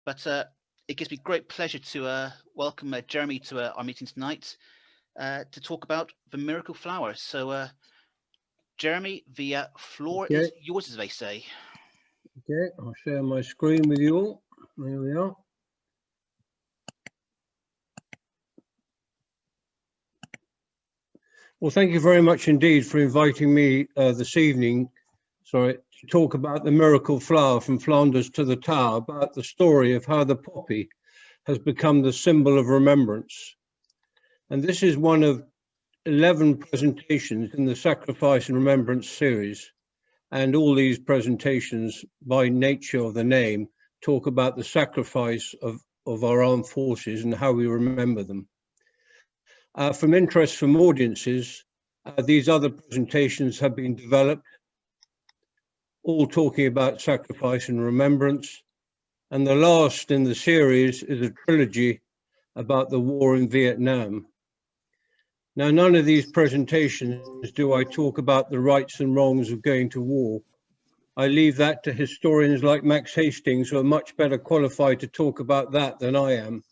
but it gives me great pleasure to welcome Jeremy to our meeting tonight to talk about the miracle flower. So, Jeremy, the floor is yours, as they say. Okay, I'll share my screen with you all. There we are. Well, thank you very much indeed for inviting me this evening, to talk about the miracle flower from Flanders to the Tower, about the story of how the poppy has become the symbol of remembrance. And this is one of 11 presentations in the Sacrifice and Remembrance series. And all these presentations, by nature of the name, talk about the sacrifice of our armed forces and how we remember them. From interest from audiences, these other presentations have been developed, all talking about sacrifice and remembrance. And the last in the series is a trilogy about the war in Vietnam. Now, none of these presentations do I talk about the rights and wrongs of going to war. I leave that to historians like Max Hastings, who are much better qualified to talk about that than I am.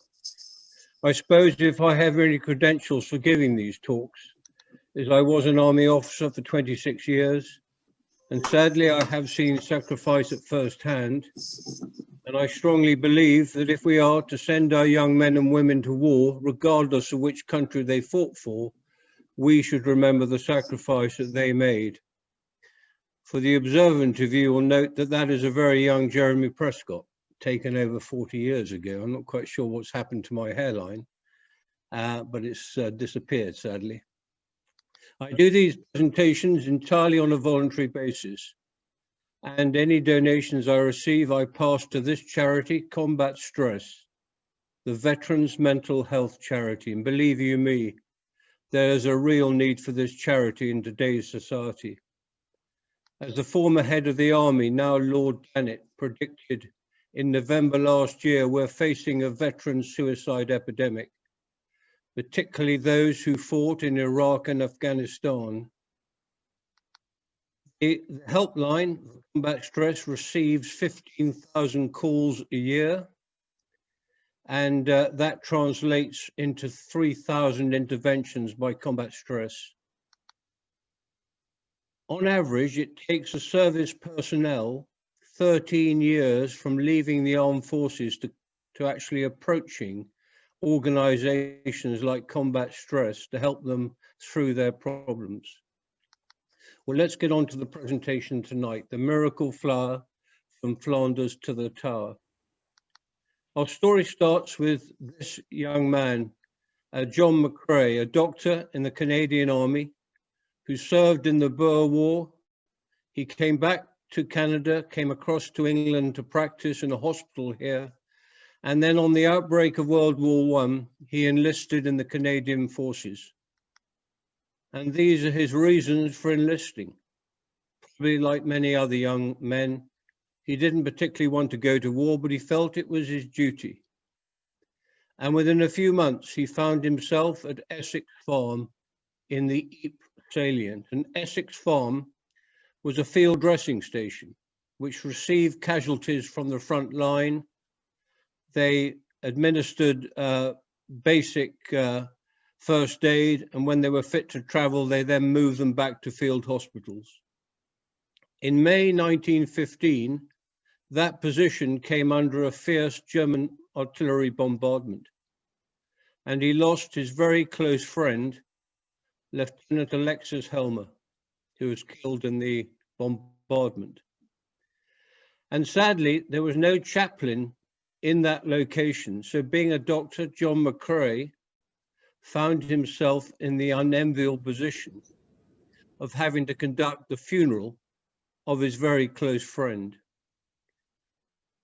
I suppose if I have any credentials for giving these talks, is I was an army officer for 26 years, and sadly I have seen sacrifice at first hand, and I strongly believe that if we are to send our young men and women to war, regardless of which country they fought for, we should remember the sacrifice that they made. For the observant of you will note that that is a very young Jeremy Prescott, taken over 40 years ago. I'm not quite sure what's happened to my hairline, but it's disappeared, sadly. I do these presentations entirely on a voluntary basis, and any donations I receive, I pass to this charity, Combat Stress, the Veterans Mental Health Charity. And believe you me, there's a real need for this charity in today's society. As the former head of the army, now Lord Janet, predicted in November last year, we're facing a veteran suicide epidemic, particularly those who fought in Iraq and Afghanistan. The helpline, Combat Stress, receives 15,000 calls a year, and that translates into 3,000 interventions by Combat Stress. On average, it takes a service personnel 13 years from leaving the armed forces to actually approaching organizations like Combat Stress to help them through their problems. Well, let's get on to the presentation tonight, the miracle flower from Flanders to the Tower. Our story starts with this young man, John McCrae, a doctor in the Canadian Army who served in the Boer War. He came back to Canada, came across to England to practice in a hospital here. And then on the outbreak of World War I, he enlisted in the Canadian Forces. And these are his reasons for enlisting. Probably like many other young men, he didn't particularly want to go to war, but he felt it was his duty. And within a few months, he found himself at Essex Farm in the Ypres salient. And Essex Farm was a field dressing station, which received casualties from the front line. They administered basic first aid, and when they were fit to travel, they then moved them back to field hospitals. In May 1915, that position came under a fierce German artillery bombardment, and he lost his very close friend, Lieutenant Alexis Helmer, who was killed in the bombardment. And sadly, there was no chaplain in that location. So being a doctor, John McCrae found himself in the unenviable position of having to conduct the funeral of his very close friend.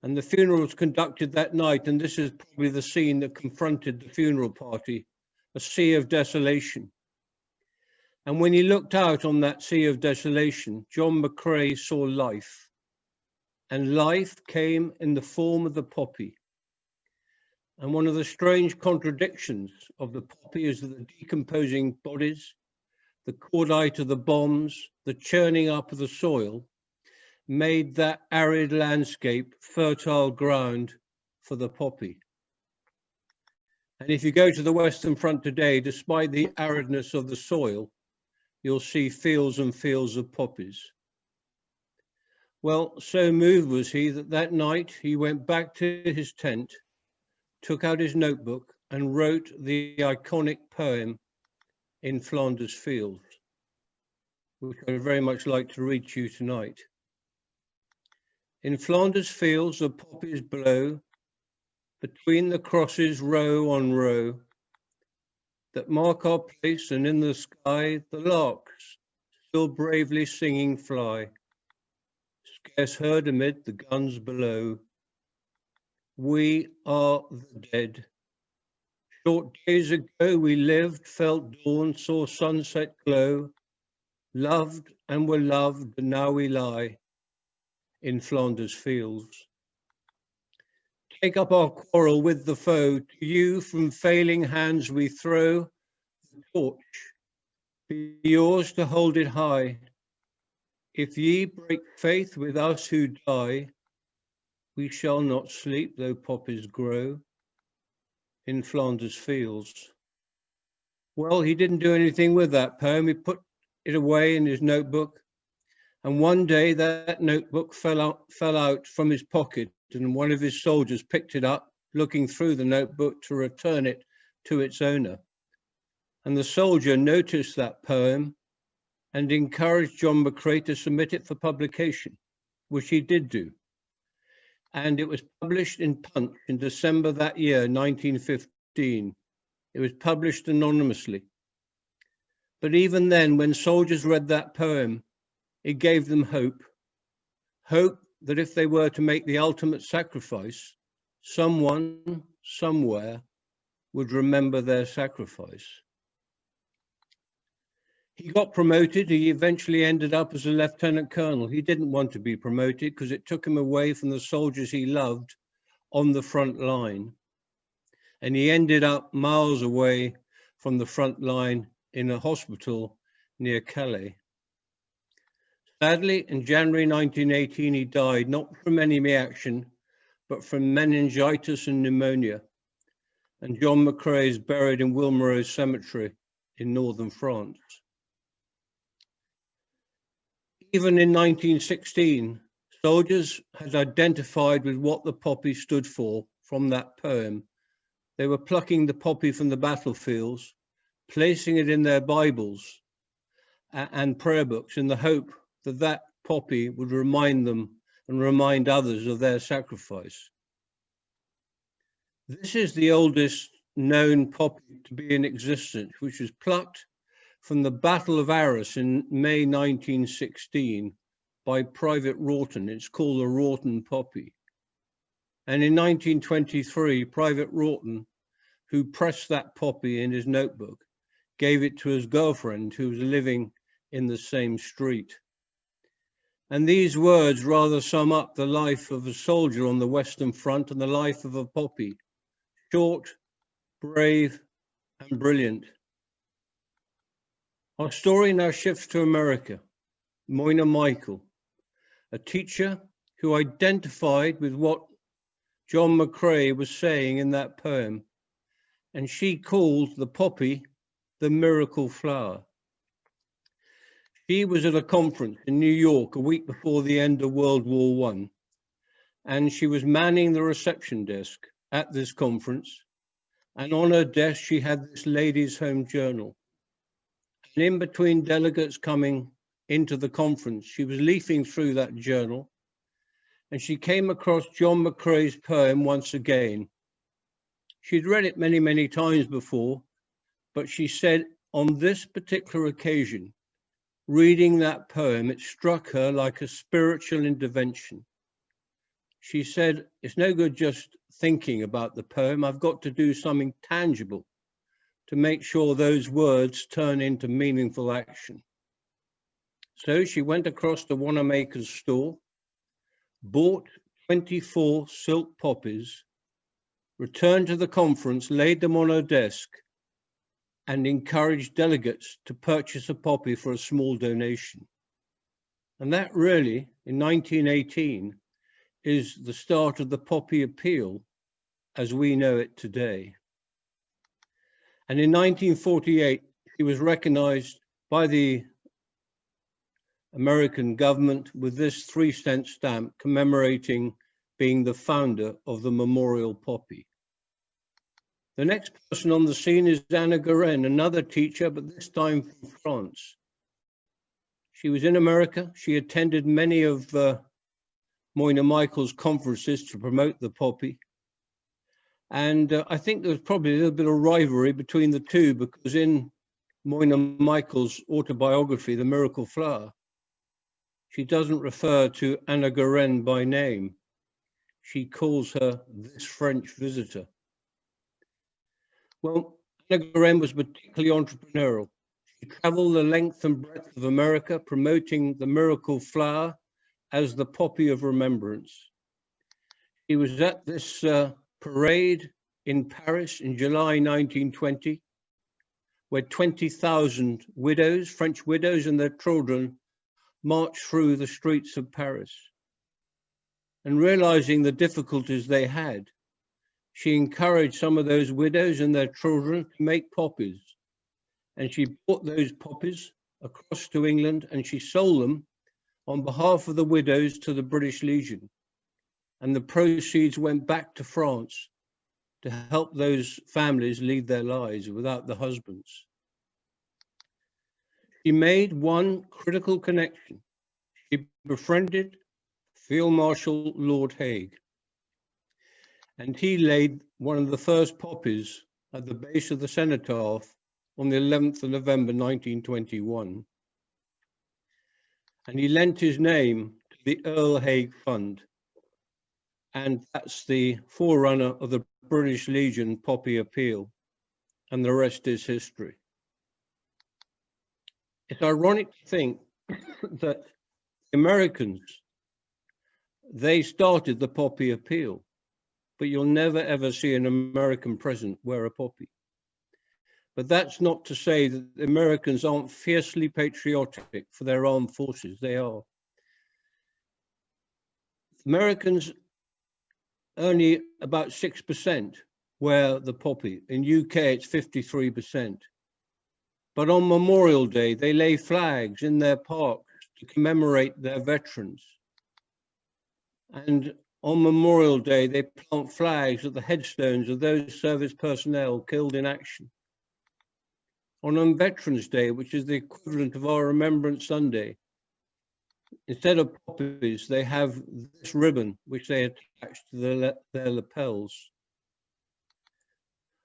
And the funeral was conducted that night, and this is probably the scene that confronted the funeral party, a sea of desolation. And when he looked out on that sea of desolation, John McCrae saw life. And life came in the form of the poppy. And one of the strange contradictions of the poppy is that the decomposing bodies, the cordite of the bombs, the churning up of the soil, made that arid landscape fertile ground for the poppy. And if you go to the Western Front today, despite the aridness of the soil, you'll see fields and fields of poppies. Well, so moved was he that that night he went back to his tent, took out his notebook and wrote the iconic poem In Flanders Fields, which I'd very much like to read to you tonight. In Flanders fields the poppies blow, between the crosses row on row, that mark our place, and in the sky the larks still bravely singing fly, scarce heard amid the guns below. We are the dead. Short days ago we lived, felt dawn, saw sunset glow, loved and were loved, and now we lie in Flanders fields. Take up our quarrel with the foe, to you from failing hands we throw the torch, be yours to hold it high. If ye break faith with us who die, we shall not sleep though poppies grow in Flanders fields. Well, he didn't do anything with that poem. He put it away in his notebook. And one day that notebook fell out from his pocket, and one of his soldiers picked it up, looking through the notebook to return it to its owner. And the soldier noticed that poem and encouraged John McCrae to submit it for publication, which he did do. And it was published in Punch in December that year, 1915. It was published anonymously. But even then, when soldiers read that poem, it gave them hope. Hope that if they were to make the ultimate sacrifice, someone, somewhere, would remember their sacrifice. He got promoted. He eventually ended up as a lieutenant colonel. He didn't want to be promoted because it took him away from the soldiers he loved on the front line. And he ended up miles away from the front line in a hospital near Calais. Sadly, in January 1918, he died, not from enemy action, but from meningitis and pneumonia. And John McCrae is buried in Wilmereux Cemetery in northern France. Even in 1916, soldiers had identified with what the poppy stood for from that poem. They were plucking the poppy from the battlefields, placing it in their Bibles and prayer books in the hope that that poppy would remind them and remind others of their sacrifice. This is the oldest known poppy to be in existence, which was plucked from the Battle of Arras in May 1916 by Private Wroughton. It's called the Wroughton poppy. And in 1923, Private Wroughton, who pressed that poppy in his notebook, gave it to his girlfriend who was living in the same street. And these words rather sum up the life of a soldier on the Western Front and the life of a poppy: short, brave, and brilliant. Our story now shifts to America. Moina Michael, a teacher who identified with what John McCrae was saying in that poem, and she called the poppy the miracle flower. She was at a conference in New York a week before the end of World War I, and she was manning the reception desk at this conference, and on her desk she had this Ladies' Home Journal. And in between delegates coming into the conference, she was leafing through that journal, and she came across John McCrae's poem once again. She'd read it many, many times before, but she said on this particular occasion, reading that poem, it struck her like a spiritual intervention. She said, it's no good just thinking about the poem. I've got to do something tangible to make sure those words turn into meaningful action. So she went across to Wanamaker's store, bought 24 silk poppies, returned to the conference, laid them on her desk, and encouraged delegates to purchase a poppy for a small donation. And that really, in 1918, is the start of the poppy appeal as we know it today. And in 1948, he was recognized by the American government with this 3-cent stamp commemorating being the founder of the memorial poppy. The next person on the scene is Anna Guerin, another teacher, but this time from France. She was in America. She attended many of Moyna Michael's conferences to promote the poppy. And I think there was probably a little bit of rivalry between the two, because in Moyna Michael's autobiography, The Miracle Flower, she doesn't refer to Anna Guerin by name. She calls her this French visitor. Well, Anna Guerin was particularly entrepreneurial. She traveled the length and breadth of America promoting the miracle flower as the poppy of remembrance. She was at this parade in Paris in July 1920, where 20,000 widows, French widows and their children, marched through the streets of Paris. And realizing the difficulties they had, she encouraged some of those widows and their children to make poppies. And she brought those poppies across to England and she sold them on behalf of the widows to the British Legion. And the proceeds went back to France to help those families lead their lives without the husbands. She made one critical connection. She befriended Field Marshal Lord Haig, and he laid one of the first poppies at the base of the cenotaph on the 11th of November 1921. And he lent his name to the Earl Haig Fund, and that's the forerunner of the British Legion Poppy Appeal, and the rest is history. It's ironic to think that the Americans, they started the Poppy Appeal, but you'll never ever see an American president wear a poppy. But that's not to say that the Americans aren't fiercely patriotic for their armed forces. They are. Americans, only about 6% wear the poppy. In UK, it's 53%. But on Memorial Day, they lay flags in their parks to commemorate their veterans. And on Memorial Day, they plant flags at the headstones of those service personnel killed in action. On Veterans Day, which is the equivalent of our Remembrance Sunday, instead of poppies, they have this ribbon, which they attach to their lapels.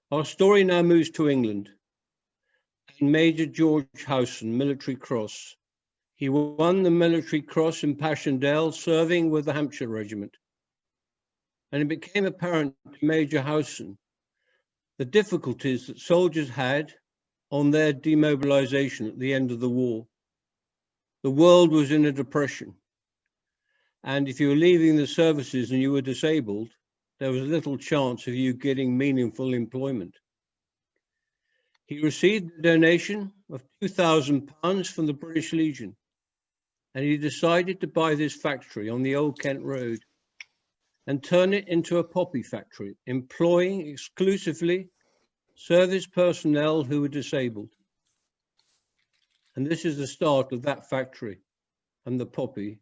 Our story now moves to England. And Major George Howson, Military Cross. He won the Military Cross in Passchendaele, serving with the Hampshire Regiment. And it became apparent to Major Howson the difficulties that soldiers had on their demobilization at the end of the war. The world was in a depression. And if you were leaving the services and you were disabled, there was little chance of you getting meaningful employment. He received a donation of £2,000 from the British Legion, and he decided to buy this factory on the Old Kent Road and turn it into a poppy factory, employing exclusively service personnel who were disabled. And this is the start of that factory and the Poppy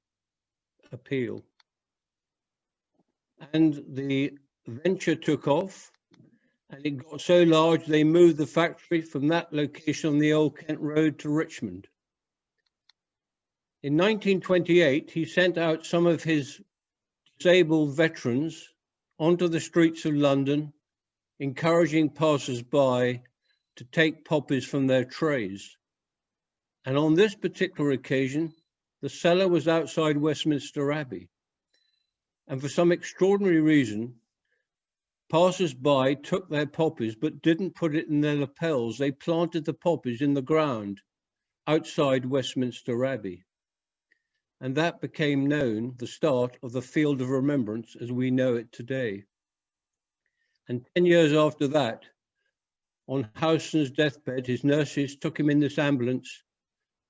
Appeal. And the venture took off, and it got so large they moved the factory from that location on the Old Kent Road to Richmond. In 1928, he sent out some of his disabled veterans onto the streets of London, encouraging passers-by to take poppies from their trays. And on this particular occasion, the cellar was outside Westminster Abbey. And for some extraordinary reason, passers-by took their poppies but didn't put it in their lapels. They planted the poppies in the ground outside Westminster Abbey. And that became known, the start of the Field of Remembrance as we know it today. And 10 years after that, on Howson's deathbed, his nurses took him in this ambulance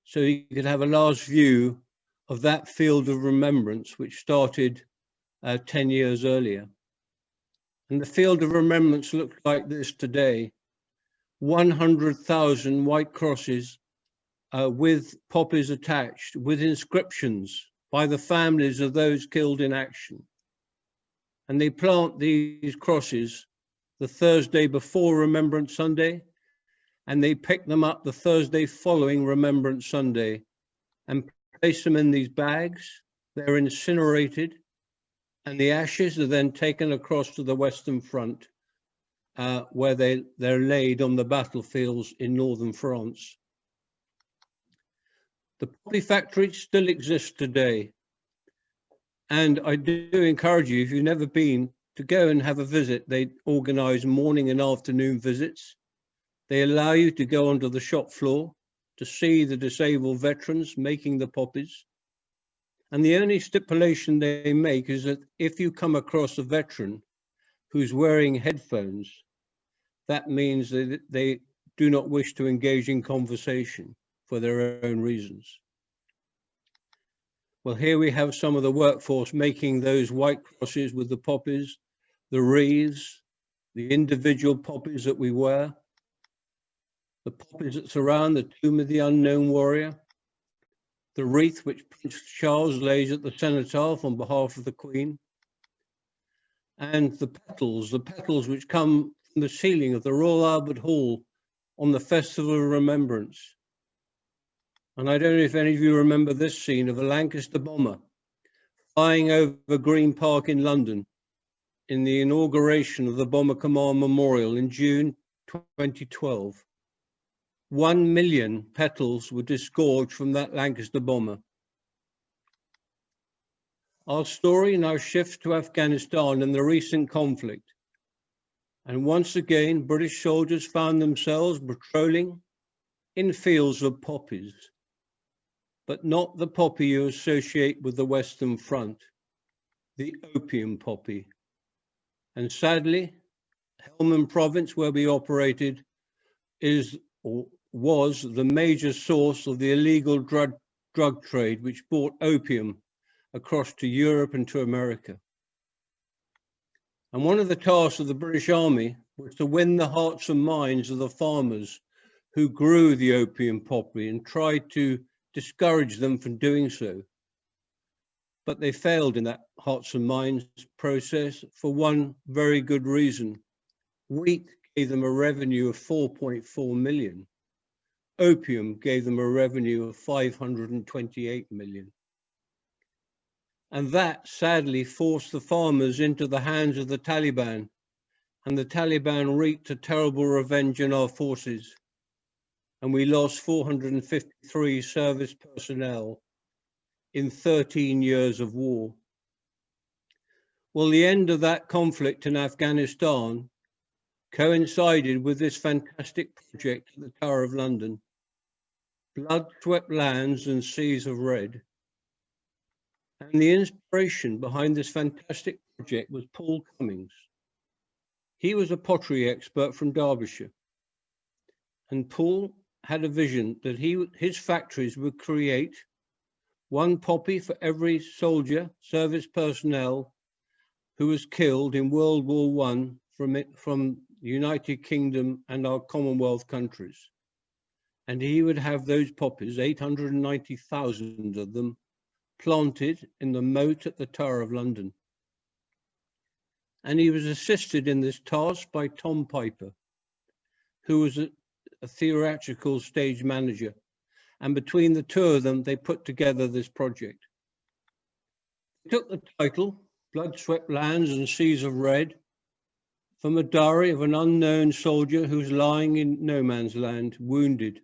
so he could have a last view of that Field of Remembrance, which started 10 years earlier. And the field of remembrance looks like this today. 100,000 white crosses with poppies attached, with inscriptions by the families of those killed in action. And they plant these crosses the Thursday before Remembrance Sunday, and they pick them up the Thursday following Remembrance Sunday and place them in these bags. They're incinerated, and the ashes are then taken across to the Western Front, where they're laid on the battlefields in northern France. The poppy factory still exists today, and I do encourage you, if you've never been, to go and have a visit. They organise morning and afternoon visits. They allow you to go onto the shop floor to see the disabled veterans making the poppies. And the only stipulation they make is that if you come across a veteran who's wearing headphones, that means that they do not wish to engage in conversation for their own reasons. Well, here we have some of the workforce making those white crosses with the poppies, the wreaths, the individual poppies that we wear, the poppies that surround the tomb of the unknown warrior, the wreath which Prince Charles lays at the cenotaph on behalf of the Queen, and the petals which come from the ceiling of the Royal Albert Hall on the Festival of Remembrance. And I don't know if any of you remember this scene of a Lancaster bomber flying over Green Park in London in the inauguration of the Bomber Command Memorial in June 2012. 1 million petals were disgorged from that Lancaster bomber. Our story now shifts to Afghanistan and the recent conflict. And once again, British soldiers found themselves patrolling in fields of poppies, but not the poppy you associate with the Western Front, the opium poppy. And sadly, Helmand province, where we operated, was the major source of the illegal drug trade, which brought opium across to Europe and to America. And one of the tasks of the British Army was to win the hearts and minds of the farmers who grew the opium poppy and tried to discourage them from doing so. But they failed in that hearts and minds process for one very good reason. Wheat gave them a revenue of 4.4 million. Opium gave them a revenue of 528 million. And that sadly forced the farmers into the hands of the Taliban, and the Taliban wreaked a terrible revenge on our forces. And we lost 453 service personnel in 13 years of war. Well, the end of that conflict in Afghanistan coincided with this fantastic project at the Tower of London, Blood-Swept Lands and Seas of Red. And the inspiration behind this fantastic project was Paul Cummings. He was a pottery expert from Derbyshire. And Paul had a vision that his factories would create one poppy for every soldier, service personnel who was killed in World War I from the United Kingdom and our Commonwealth countries. And he would have those poppies, 890,000 of them, planted in the moat at the Tower of London. And he was assisted in this task by Tom Piper, who was a theatrical stage manager. And between the two of them, they put together this project. They took the title, Blood-Swept Lands and Seas of Red, from a diary of an unknown soldier who's lying in no man's land, wounded.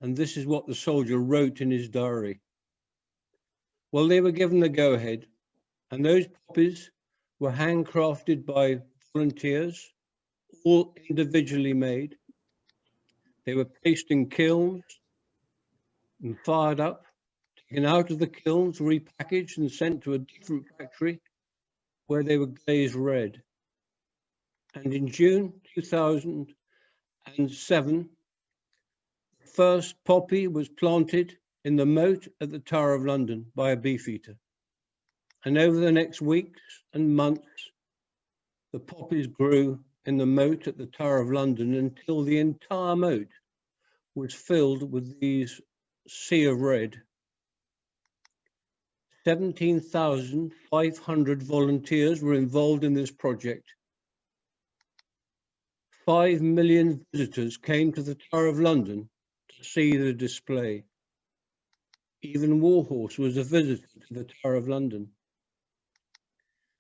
And this is what the soldier wrote in his diary. Well, they were given the go-ahead, and those poppies were handcrafted by volunteers, all individually made. They were placed in kilns and fired up, taken out of the kilns, repackaged and sent to a different factory where they were glazed red. And in June 2007, the first poppy was planted in the moat at the Tower of London by a beefeater. And over the next weeks and months, the poppies grew in the moat at the Tower of London until the entire moat was filled with these sea of red. 17,500 volunteers were involved in this project. 5 million visitors came to the Tower of London to see the display. Even Warhorse was a visitor to the Tower of London.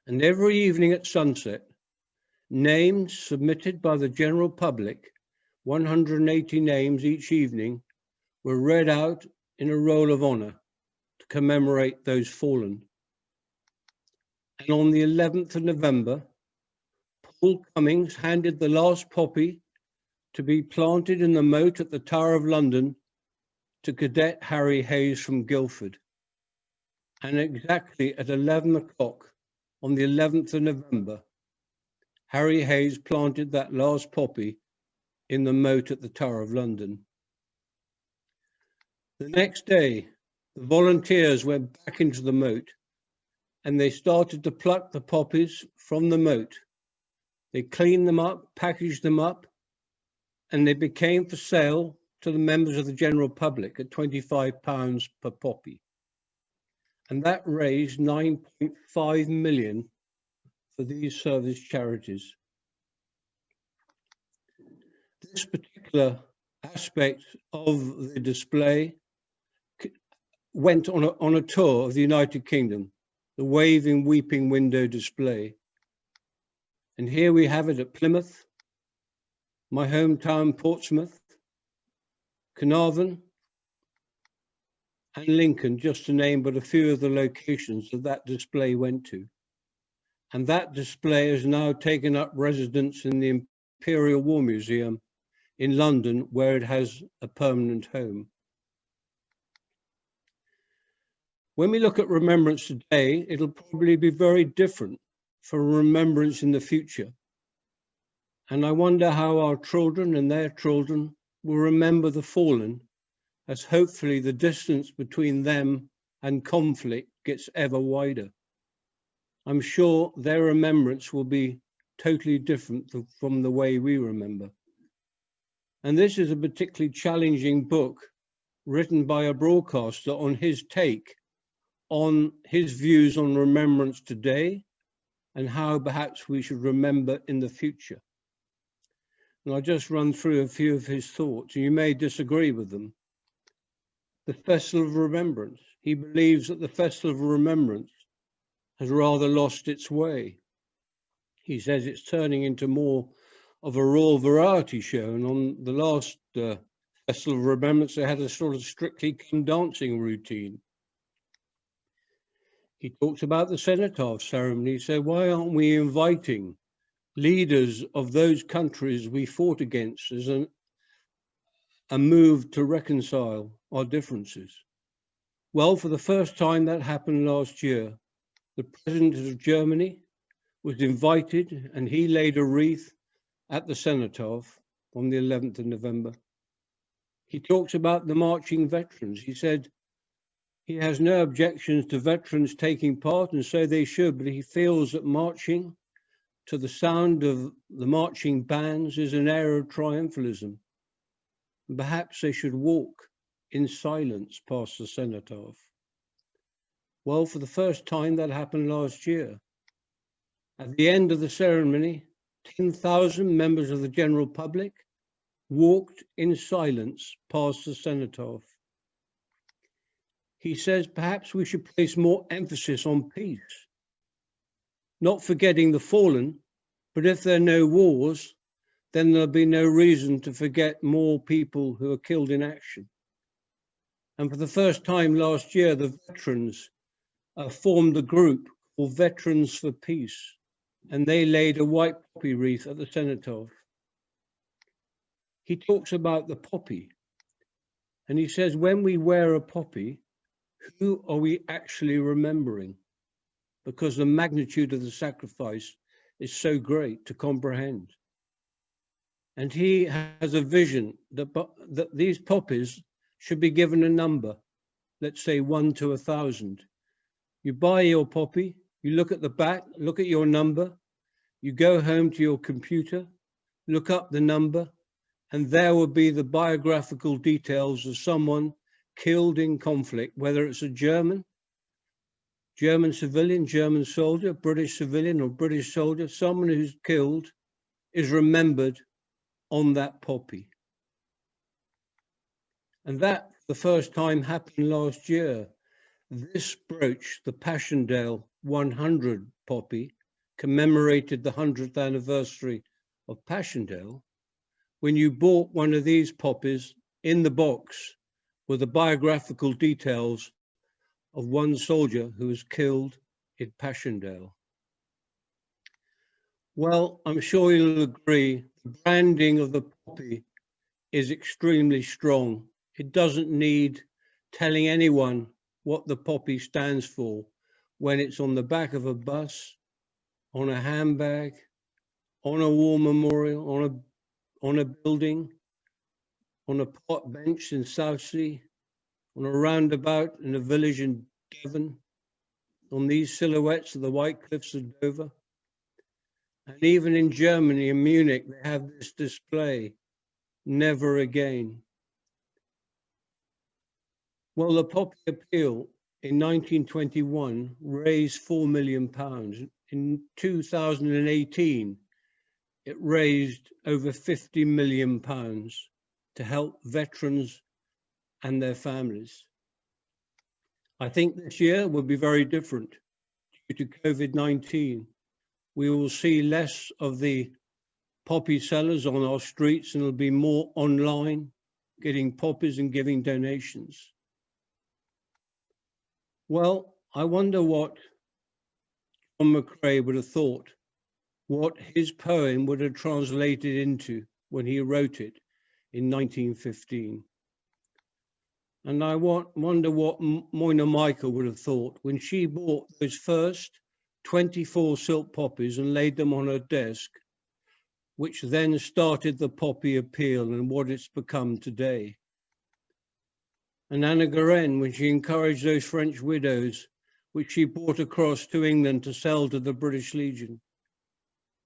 And every evening at sunset, names submitted by the general public, 180 names each evening, were read out in a roll of honour to commemorate those fallen. And on the 11th of November, Paul Cummings handed the last poppy to be planted in the moat at the Tower of London to Cadet Harry Hayes from Guildford. And exactly at 11 o'clock on the 11th of November, Harry Hayes planted that last poppy in the moat at the Tower of London. The next day, the volunteers went back into the moat and they started to pluck the poppies from the moat. They cleaned them up, packaged them up, and they became for sale to the members of the general public at £25 per poppy. And that raised 9.5 million for these service charities. This particular aspect of the display went on a tour of the United Kingdom, the waving, weeping window display. And here we have it at Plymouth, my hometown Portsmouth, Carnarvon, and Lincoln, just to name but a few of the locations that display went to. And that display has now taken up residence in the Imperial War Museum in London, where it has a permanent home. When we look at remembrance today, it'll probably be very different from remembrance in the future. And I wonder how our children and their children will remember the fallen, as hopefully the distance between them and conflict gets ever wider. I'm sure their remembrance will be totally different from the way we remember. And this is a particularly challenging book written by a broadcaster on his take on his views on remembrance today and how perhaps we should remember in the future. And I'll just run through a few of his thoughts, and you may disagree with them. The Festival of Remembrance. He believes that the Festival of Remembrance has rather lost its way. He says it's turning into more of a raw variety show, and on the last Festival of Remembrance, they had a sort of Strictly Come Dancing routine. He talks about the cenotaph ceremony. He said, why aren't we inviting leaders of those countries we fought against as a move to reconcile our differences? Well, for the first time that happened last year. The President of Germany was invited and he laid a wreath at the cenotaph on the 11th of November. He talks about the marching veterans. He said he has no objections to veterans taking part, and so they should, but he feels that marching to the sound of the marching bands is an air of triumphalism. And perhaps they should walk in silence past the cenotaph. Well, for the first time that happened last year. At the end of the ceremony, 10,000 members of the general public walked in silence past the cenotaph. He says perhaps we should place more emphasis on peace, not forgetting the fallen, but if there are no wars, then there'll be no reason to forget more people who are killed in action. And for the first time last year, the veterans formed a group called Veterans for Peace, and they laid a white poppy wreath at the cenotaph. He talks about the poppy, and he says, when we wear a poppy, who are we actually remembering? Because the magnitude of the sacrifice is so great to comprehend. And he has a vision that these poppies should be given a number, let's say 1 to 1,000. You buy your poppy, you look at the back, look at your number, You go home to your computer, look up the number, and there will be the biographical details of someone killed in conflict, whether it's a German civilian, German soldier, British civilian or British soldier. Someone who's killed is remembered on that poppy. And that, the first time, happened last year. This brooch, the Passchendaele 100 poppy, commemorated the 100th anniversary of Passchendaele. When you bought one of these poppies, in the box were the biographical details of one soldier who was killed in Passchendaele. Well, I'm sure you'll agree, the branding of the poppy is extremely strong. It doesn't need telling anyone what the poppy stands for when it's on the back of a bus, on a handbag, on a war memorial, on a building, on a park bench in Southsea, on a roundabout in a village in Devon, on these silhouettes of the White Cliffs of Dover. And even in Germany, in Munich, they have this display, never again. Well, the Poppy Appeal in 1921 raised £4 million. In 2018, it raised over £50 million to help veterans and their families. I think this year will be very different due to COVID-19. We will see less of the poppy sellers on our streets, and it'll be more online, getting poppies and giving donations. Well, I wonder what John McCrae would have thought, what his poem would have translated into when he wrote it in 1915. And I wonder what Moina Michael would have thought when she bought those first 24 silk poppies and laid them on her desk, which then started the Poppy Appeal and what it's become today. And Anna Guerin, when she encouraged those French widows, which she brought across to England to sell to the British Legion.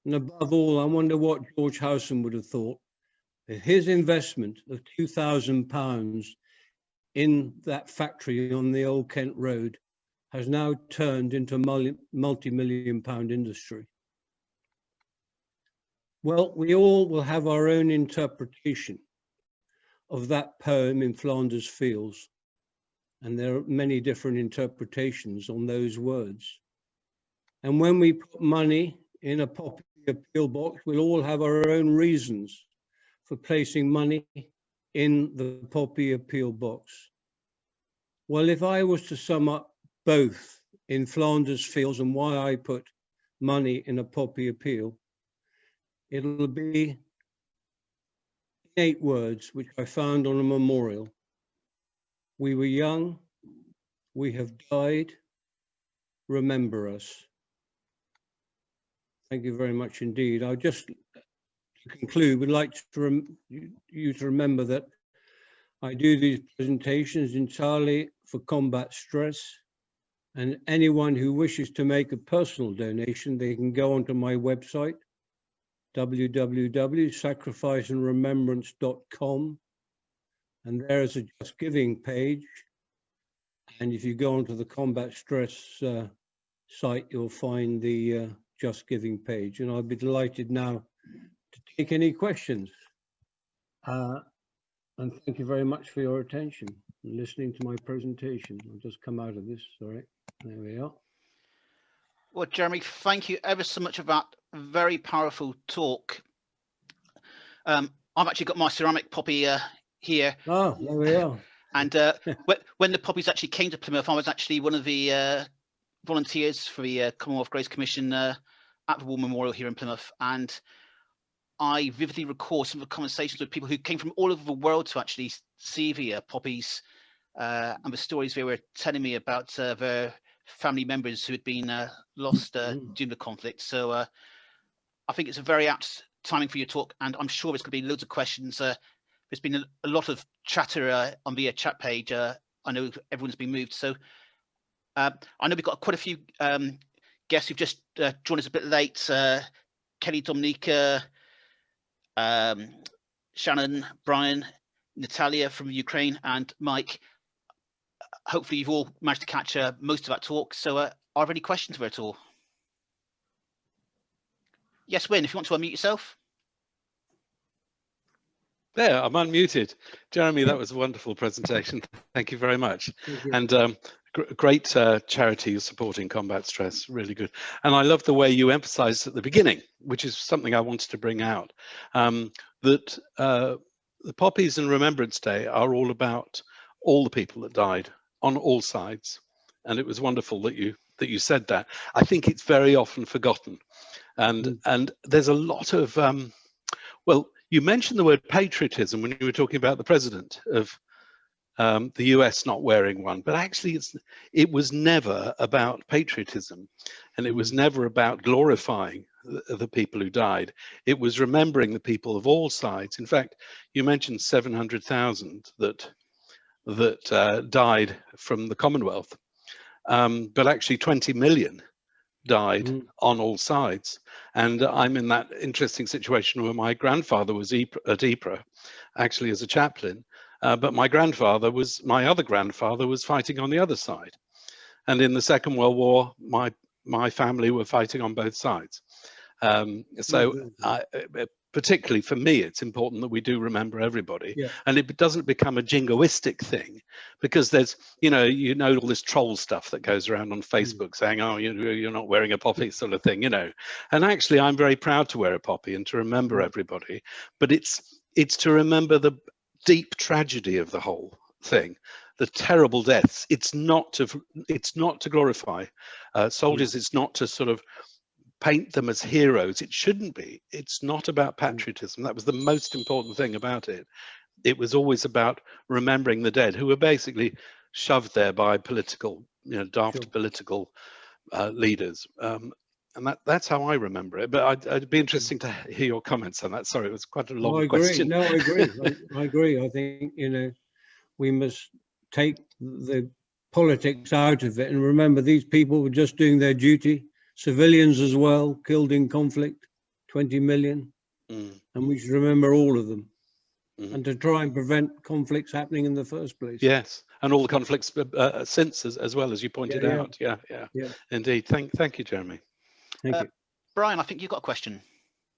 And above all, I wonder what George Howson would have thought. His investment of £2,000 in that factory on the Old Kent Road has now turned into a multi-million pound industry. Well, we all will have our own interpretation of that poem in Flanders Fields, and there are many different interpretations on those words. And when we put money in a Poppy Appeal box, we'll all have our own reasons for placing money in the Poppy Appeal box. Well, if I was to sum up both in Flanders Fields and why I put money in a Poppy Appeal, it'll be 8 words, which I found on a memorial. We were young, we have died, remember us. Thank you very much indeed. I just, to conclude, would like you to remember that I do these presentations entirely for combat stress, and anyone who wishes to make a personal donation, they can go onto my website, www.sacrificeandremembrance.com, and there is a Just Giving page. And if you go onto the combat stress site, you'll find the Just Giving page. And I'll be delighted now to take any questions. And thank you very much for your attention and listening to my presentation. I'll just come out of this, sorry. There we are. Well, Jeremy, thank you ever so much for that very powerful talk. I've actually got my ceramic poppy here. Oh, there we are. And when the poppies actually came to Plymouth, I was actually one of the volunteers for the Commonwealth Grace Commission at the War Memorial here in Plymouth. And I vividly recall some of the conversations with people who came from all over the world to actually see the poppies and the stories they were telling me about their family members who had been lost during the conflict. So I think it's a very apt timing for your talk, and I'm sure there's going to be loads of questions. There's been a lot of chatter on the chat page. I know everyone's been moved. So I know we've got quite a few guests who've just joined us a bit late. Kelly, Dominica, Shannon, Brian, Natalia from Ukraine, and Mike. Hopefully you've all managed to catch most of that talk. So are there any questions for it at all? Yes, Wyn, if you want to unmute yourself. There, I'm unmuted. Jeremy, that was a wonderful presentation. Thank you very much. And great charity supporting combat stress, really good. And I love the way you emphasized at the beginning, which is something I wanted to bring out, that the Poppies and Remembrance Day are all about all the people that died on all sides. And it was wonderful that you said that. I think it's very often forgotten. And there's a lot of, well, you mentioned the word patriotism when you were talking about the president of the US not wearing one, but actually it was never about patriotism, and it was never about glorifying the people who died. It was remembering the people of all sides. In fact, you mentioned 700,000 that died from the Commonwealth, but actually 20 million died on all sides. And I'm in that interesting situation where my grandfather was at Ypres, actually as a chaplain, but my other grandfather was fighting on the other side. And in the Second World War, my family were fighting on both sides. Particularly for me, it's important that we do remember everybody, and it doesn't become a jingoistic thing, because there's, all this troll stuff that goes around on Facebook saying, oh, you're not wearing a poppy sort of thing, And actually, I'm very proud to wear a poppy and to remember everybody, but it's to remember the deep tragedy of the whole thing, the terrible deaths. It's not to glorify soldiers. It's not to sort of paint them as heroes. It shouldn't be. It's not about patriotism. That was the most important thing about it. It was always about remembering the dead, who were basically shoved there by political, daft political leaders. And that's how I remember it. But I'd be interesting to hear your comments on that. Sorry, it was quite a long question. No, I agree. I agree. I think, we must take the politics out of it and remember these people were just doing their duty. Civilians as well, killed in conflict, 20 million. And we should remember all of them. And to try and prevent conflicts happening in the first place. Yes, and all the conflicts since, as well, as you pointed out. Yeah, indeed. Thank you, Jeremy. Thank you. Brian, I think you've got a question.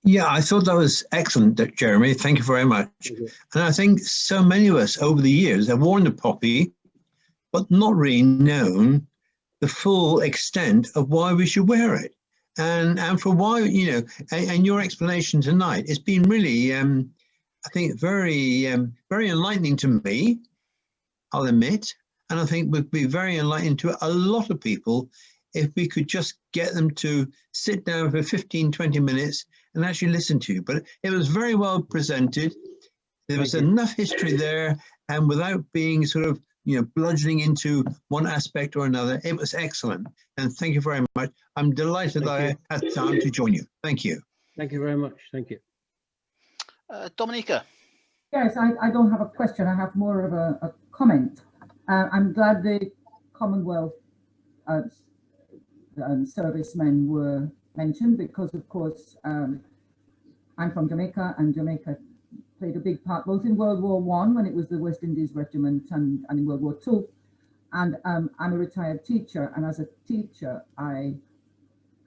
Yeah, I thought that was excellent, Jeremy. Thank you very much. And I think so many of us over the years have worn the poppy, but not really known the full extent of why we should wear it. And for why, and your explanation tonight, it's been really, I think, very enlightening to me, I'll admit. And I think would be very enlightening to a lot of people if we could just get them to sit down for 15, 20 minutes and actually listen to you. But it was very well presented. There was enough history there, and without being sort of, bludgeoning into one aspect or another, it was excellent. And thank you very much. I'm delighted that I had time to join you. Thank you. Thank you very much. Thank you. Dominica. Yes, I don't have a question. I have more of a comment. I'm glad the Commonwealth servicemen were mentioned because, of course, I'm from Jamaica, and Jamaica played a big part both in World War I when it was the West Indies Regiment and in World War II. And I'm a retired teacher, and as a teacher, I've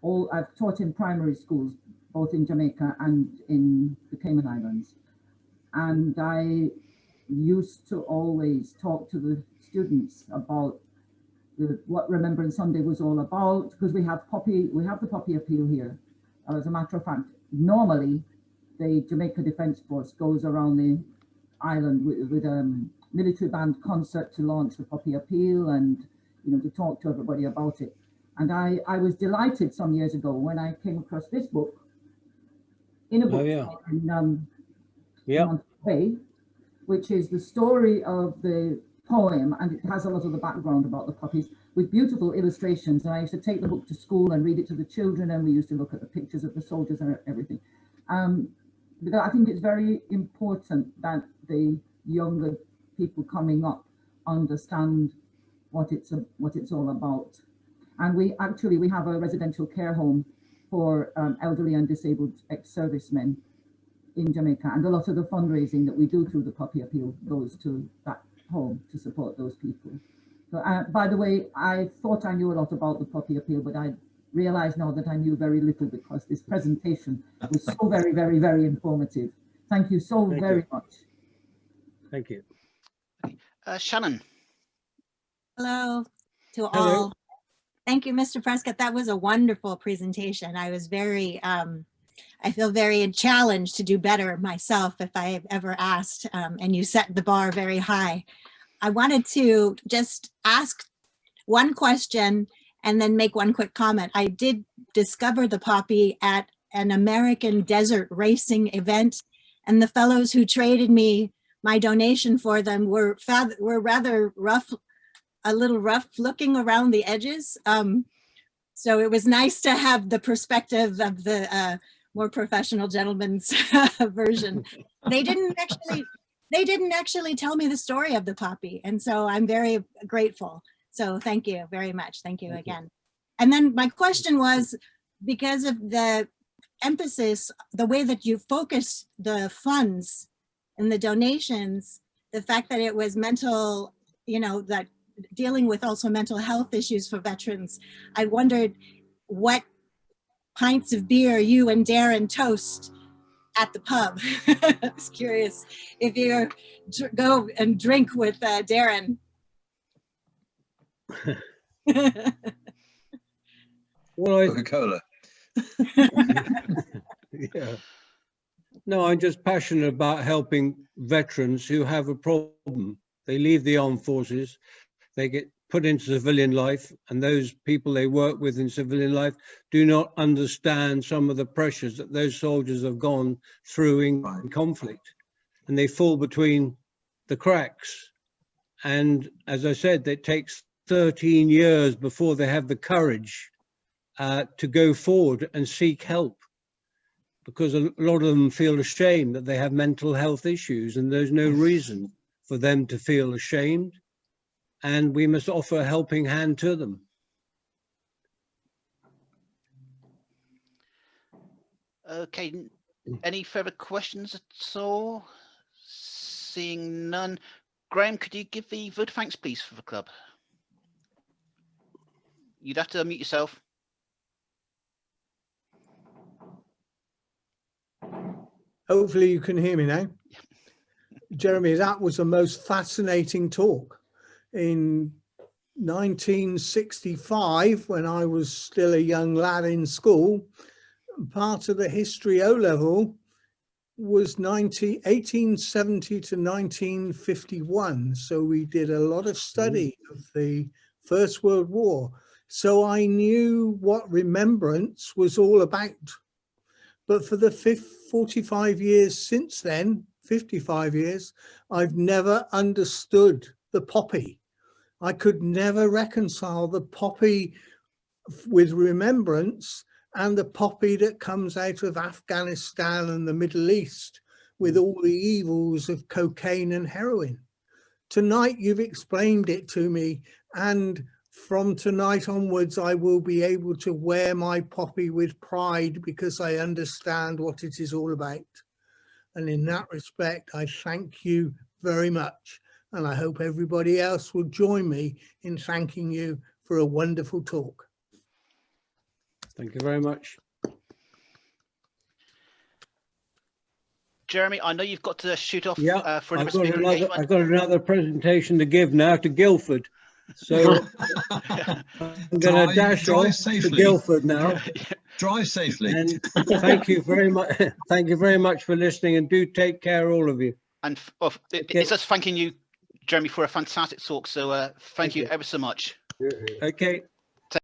taught in primary schools, both in Jamaica and in the Cayman Islands. And I used to always talk to the students about what Remembrance Sunday was all about, because we have the poppy appeal here. As a matter of fact, normally the Jamaica Defence Force goes around the island with a military band concert to launch the poppy appeal and to talk to everybody about it. And I was delighted some years ago when I came across this book in a book in Bay, which is the story of the poem, and it has a lot of the background about the poppies with beautiful illustrations. And I used to take the book to school and read it to the children, and we used to look at the pictures of the soldiers and everything. Because I think it's very important that the younger people coming up understand what it's all about. And we have a residential care home for elderly and disabled ex-servicemen in Jamaica, and a lot of the fundraising that we do through the Puppy Appeal goes to that home to support those people. So, by the way, I thought I knew a lot about the Puppy Appeal, but I realize now that I knew very little, because this presentation was so very, very, very informative. Thank you so very much. Thank you. Shannon. Hello to Hello. all. Thank you, Mr. Prescott. That was a wonderful presentation. I was very, I feel very challenged to do better myself if I have ever asked, and you set the bar very high. I wanted to just ask one question and then make one quick comment. I did discover the poppy at an American desert racing event, and the fellows who traded me my donation for them were rather rough, a little rough looking around the edges. So it was nice to have the perspective of the more professional gentleman's version. They didn't actually tell me the story of the poppy, and so I'm very grateful. So thank you very much. Thank you again. And then my question was, because of the emphasis, the way that you focus the funds and the donations, the fact that it was mental, you know, that dealing with also mental health issues for veterans, I wondered what pints of beer you and Darren toast at the pub. I was curious if you go and drink with Darren. Well, Coca-Cola. yeah. No, I'm just passionate about helping veterans who have a problem. They leave the armed forces, they get put into civilian life, and those people they work with in civilian life do not understand some of the pressures that those soldiers have gone through in conflict, and they fall between the cracks. And as I said, it takes 13 years before they have the courage to go forward and seek help, because a lot of them feel ashamed that they have mental health issues, and there's no reason for them to feel ashamed, and we must offer a helping hand to them. Okay, any further questions at all? Seeing none. Graham, could you give the vote of thanks, please, for the club? You'd have to unmute yourself. Hopefully you can hear me now. Jeremy, that was the most fascinating talk. In 1965, when I was still a young lad in school, part of the history O-level was 1870 to 1951. So we did a lot of study of the First World War. So I knew what remembrance was all about. But for the 45 years since then, 55 years, I've never understood the poppy. I could never reconcile the poppy with remembrance and the poppy that comes out of Afghanistan and the Middle East with all the evils of cocaine and heroin. Tonight, you've explained it to me, and from tonight onwards, I will be able to wear my poppy with pride because I understand what it is all about. And in that respect, I thank you very much. And I hope everybody else will join me in thanking you for a wonderful talk. Thank you very much. Jeremy, I know you've got to shoot off Yeah, for I've another got another presentation to give now to Guildford. So I'm going to dash off to Guildford now. Drive safely. And thank you very much. Thank you very much for listening, and do take care, all of you. And it's us thanking you, Jeremy, for a fantastic talk. So thank you ever so much. Okay.